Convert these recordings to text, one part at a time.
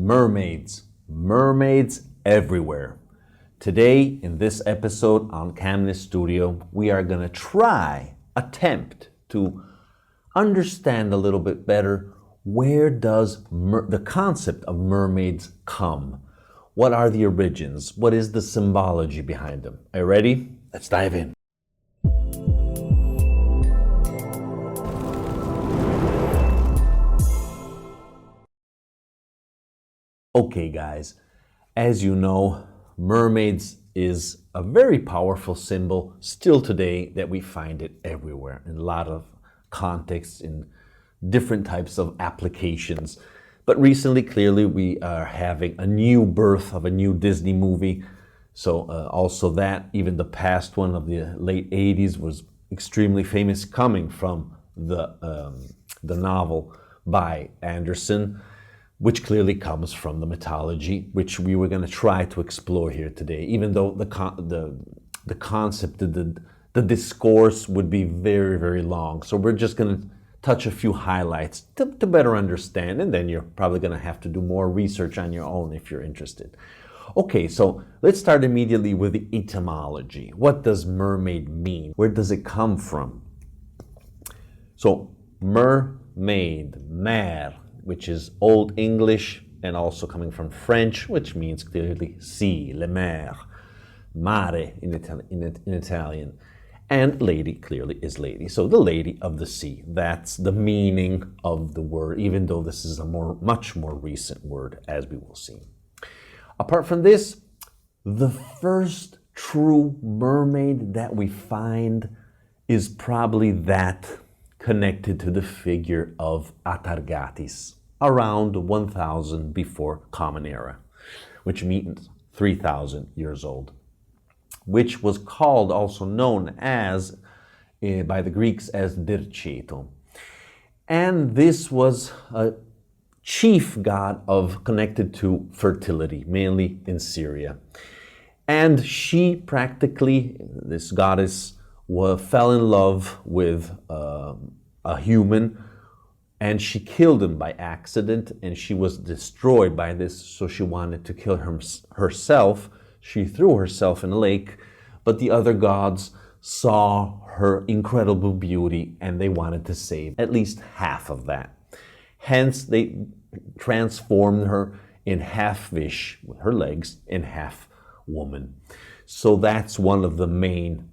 Mermaids. Mermaids everywhere. Today, in this episode on CAMNES Studio, we are going to attempt to understand a little bit better where does the concept of mermaids come? What are the origins? What is the symbology behind them? Are you ready? Let's dive in. Okay, guys, as you know, mermaids is a very powerful symbol still today that we find it everywhere in a lot of contexts, in different types of applications. But recently, clearly, we are having a new birth of a new Disney movie. So also that, even the past one of the late 80s was extremely famous, coming from the novel by Andersen, which clearly comes from the mythology, which we were going to try to explore here today, even though the concept, the discourse would be very, very long. So we're just going to touch a few highlights to better understand, and then you're probably going to have to do more research on your own if you're interested. Okay, so let's start immediately with the etymology. What does mermaid mean? Where does it come from? So mermaid, mer, which is Old English and also coming from French, which means clearly sea, le mer, mare in Italian. And lady clearly is lady. So the lady of the sea, that's the meaning of the word, even though this is a much more recent word, as we will see. Apart from this, the first true mermaid that we find is probably that connected to the figure of Atargatis, around 1000 before Common Era, which means 3000 years old, which was called, also known as, by the Greeks as Dirceto. And this was a chief god connected to fertility, mainly in Syria. And she practically, this goddess, fell in love with a human, and she killed him by accident, and she was destroyed by this, so she wanted to kill herself. She threw herself in a lake, but the other gods saw her incredible beauty, and they wanted to save at least half of that. Hence, they transformed her in half fish with her legs and half woman. So that's one of the main,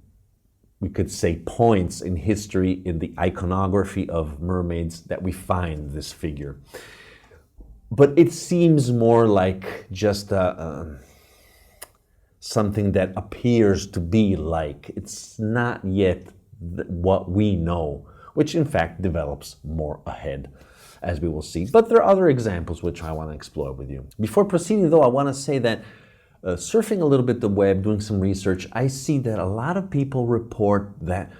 we could say, points in history in the iconography of mermaids that we find this figure. But it seems more like just something that appears to be like. It's not yet what we know, which in fact develops more ahead, as we will see. But there are other examples which I want to explore with you. Before proceeding, though, I want to say that surfing a little bit the web, doing some research, I see that a lot of people report that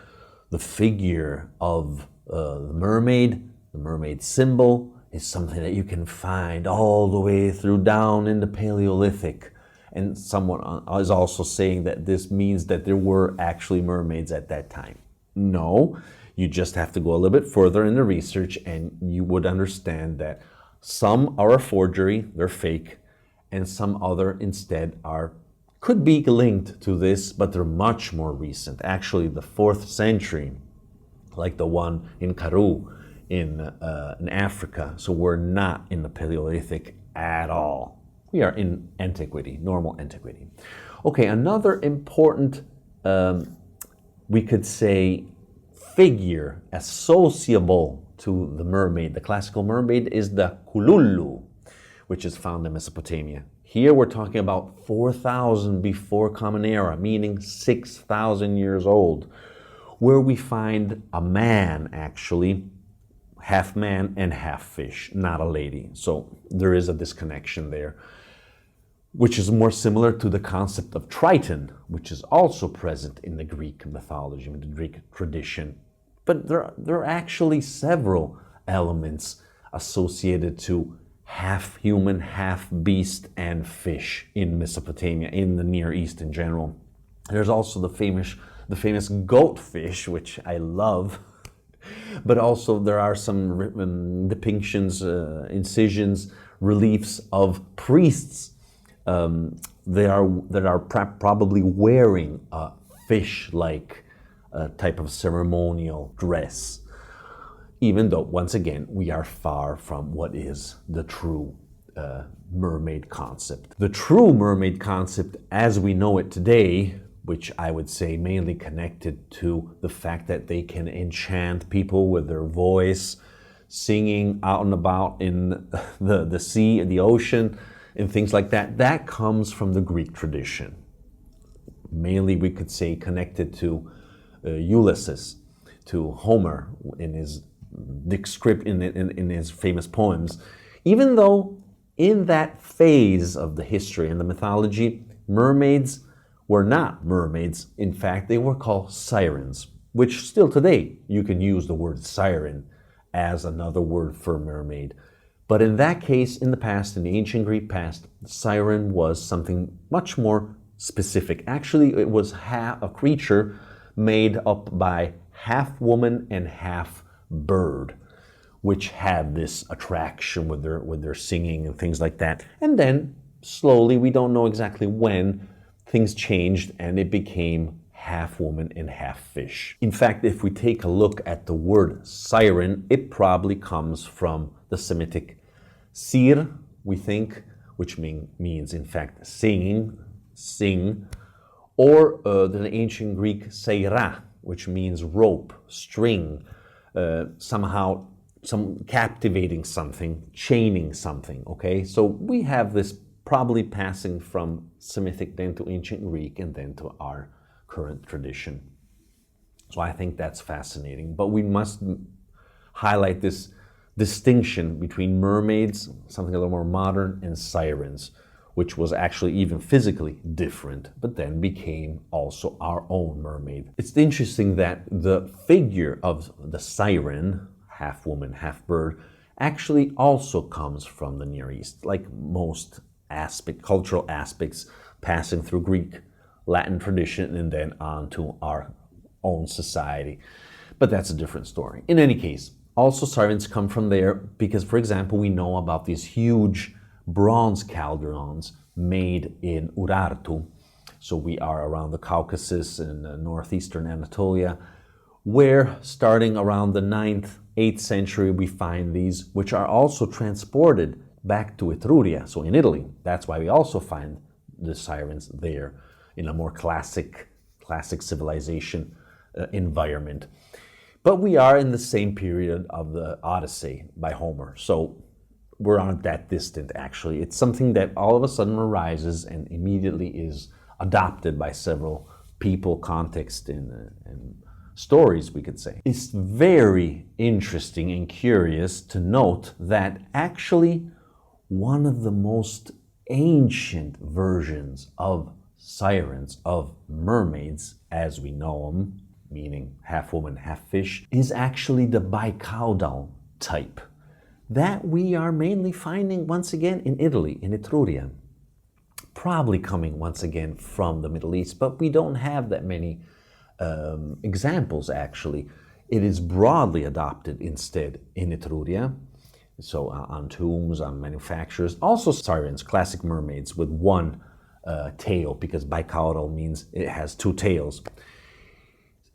the figure of the mermaid symbol, is something that you can find all the way through down in the Paleolithic. And someone is also saying that this means that there were actually mermaids at that time. No, you just have to go a little bit further in the research and you would understand that some are a forgery, they're fake, and some other instead could be linked to this, but they're much more recent. Actually, the 4th century, like the one in Karoo in Africa. So we're not in the Paleolithic at all. We are in antiquity, normal antiquity. Okay, another important, we could say, figure associable to the mermaid, the classical mermaid, is the kululu, which is found in Mesopotamia. Here we're talking about 4000 before Common Era, meaning 6000 years old, where we find a man, actually, half man and half fish, not a lady. So there is a disconnection there, which is more similar to the concept of Triton, which is also present in the Greek mythology, in the Greek tradition. But there are actually several elements associated to half human, half beast, and fish in Mesopotamia, in the Near East in general. There's also the famous goat fish, which I love, but also there are some depictions, incisions reliefs of priests that are probably wearing a fish-like type of ceremonial dress, even though, once again, we are far from what is the true mermaid concept. The true mermaid concept as we know it today, which I would say mainly connected to the fact that they can enchant people with their voice, singing out and about in the sea and the ocean and things like that, that comes from the Greek tradition. Mainly, we could say, connected to Ulysses, to Homer in his in his famous poems. Even though in that phase of the history and the mythology, mermaids were not mermaids. In fact, they were called sirens, which still today you can use the word siren as another word for mermaid. But in that case, in the past, in the ancient Greek past, siren was something much more specific. Actually, it was a creature made up by half woman and half bird, which had this attraction with their singing and things like that. And then slowly, we don't know exactly when, things changed and it became half woman and half fish. In fact, if we take a look at the word siren, it probably comes from the Semitic sir, we think, which means in fact singing, sing, or the ancient Greek seira, which means rope, string, somehow captivating something, chaining something, okay? So we have this probably passing from Semitic then to ancient Greek and then to our current tradition. So I think that's fascinating. But we must highlight this distinction between mermaids, something a little more modern, and sirens, which was actually even physically different, but then became also our own mermaid. It's interesting that the figure of the siren, half woman, half bird, actually also comes from the Near East, like most cultural aspects passing through Greek, Latin tradition, and then on to our own society. But that's a different story. In any case, also sirens come from there because, for example, we know about these huge bronze cauldrons made in Urartu. So we are around the Caucasus in northeastern Anatolia, where starting around the 9th, 8th century, we find these, which are also transported back to Etruria, so in Italy. That's why we also find the sirens there in a more classic civilization environment. But we are in the same period of the Odyssey by Homer, so we're not that distant, actually. It's something that all of a sudden arises and immediately is adopted by several people, context, and stories, we could say. It's very interesting and curious to note that actually one of the most ancient versions of sirens, of mermaids, as we know them, meaning half woman, half fish, is actually the bicaudal type that we are mainly finding once again in Italy, in Etruria. Probably coming once again from the Middle East, but we don't have that many examples actually. It is broadly adopted instead in Etruria, so on tombs, on manufacturers. Also sirens, classic mermaids with one tail, because bicaudal means it has two tails.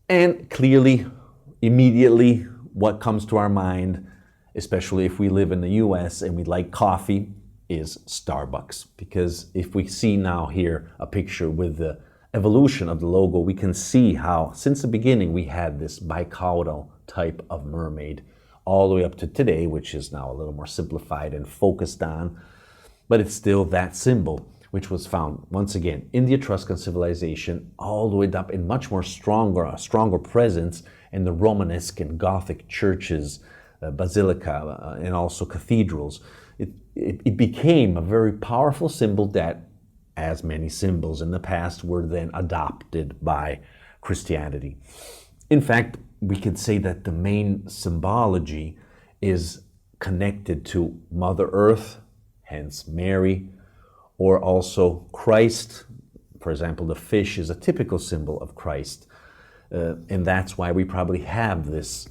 And clearly, immediately, what comes to our mind, especially if we live in the US and we like coffee, is Starbucks. Because if we see now here a picture with the evolution of the logo, we can see how since the beginning we had this bicaudal type of mermaid all the way up to today, which is now a little more simplified and focused on, but it's still that symbol, which was found once again in the Etruscan civilization, all the way up in much more stronger presence in the Romanesque and Gothic churches, basilica, and also cathedrals. It became a very powerful symbol that, as many symbols in the past, were then adopted by Christianity. In fact, we could say that the main symbology is connected to Mother Earth, hence Mary, or also Christ. For example, the fish is a typical symbol of Christ, and that's why we probably have this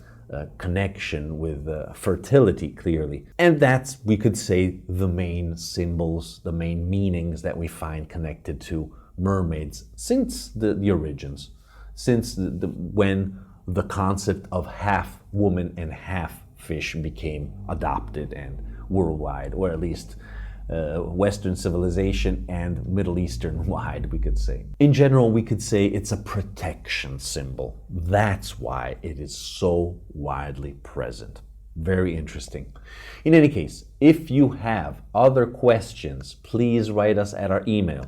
connection with fertility, clearly. And that's, we could say, the main symbols, the main meanings that we find connected to mermaids since the origins, since when the concept of half woman and half fish became adopted and worldwide, or at least Western civilization and Middle Eastern wide, we could say. In general, we could say it's a protection symbol. That's why it is so widely present. Very interesting. In any case, if you have other questions, please write us at our email,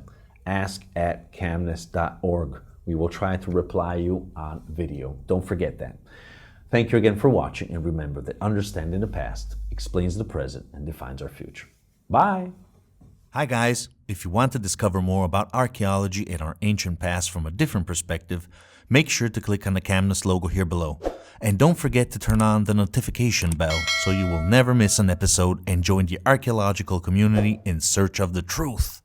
ask@camnes.org. We will try to reply you on video. Don't forget that. Thank you again for watching, and remember that understanding the past explains the present and defines our future. Bye! Hi guys! If you want to discover more about archaeology and our ancient past from a different perspective, make sure to click on the CAMNES logo here below. And don't forget to turn on the notification bell so you will never miss an episode and join the archaeological community in search of the truth.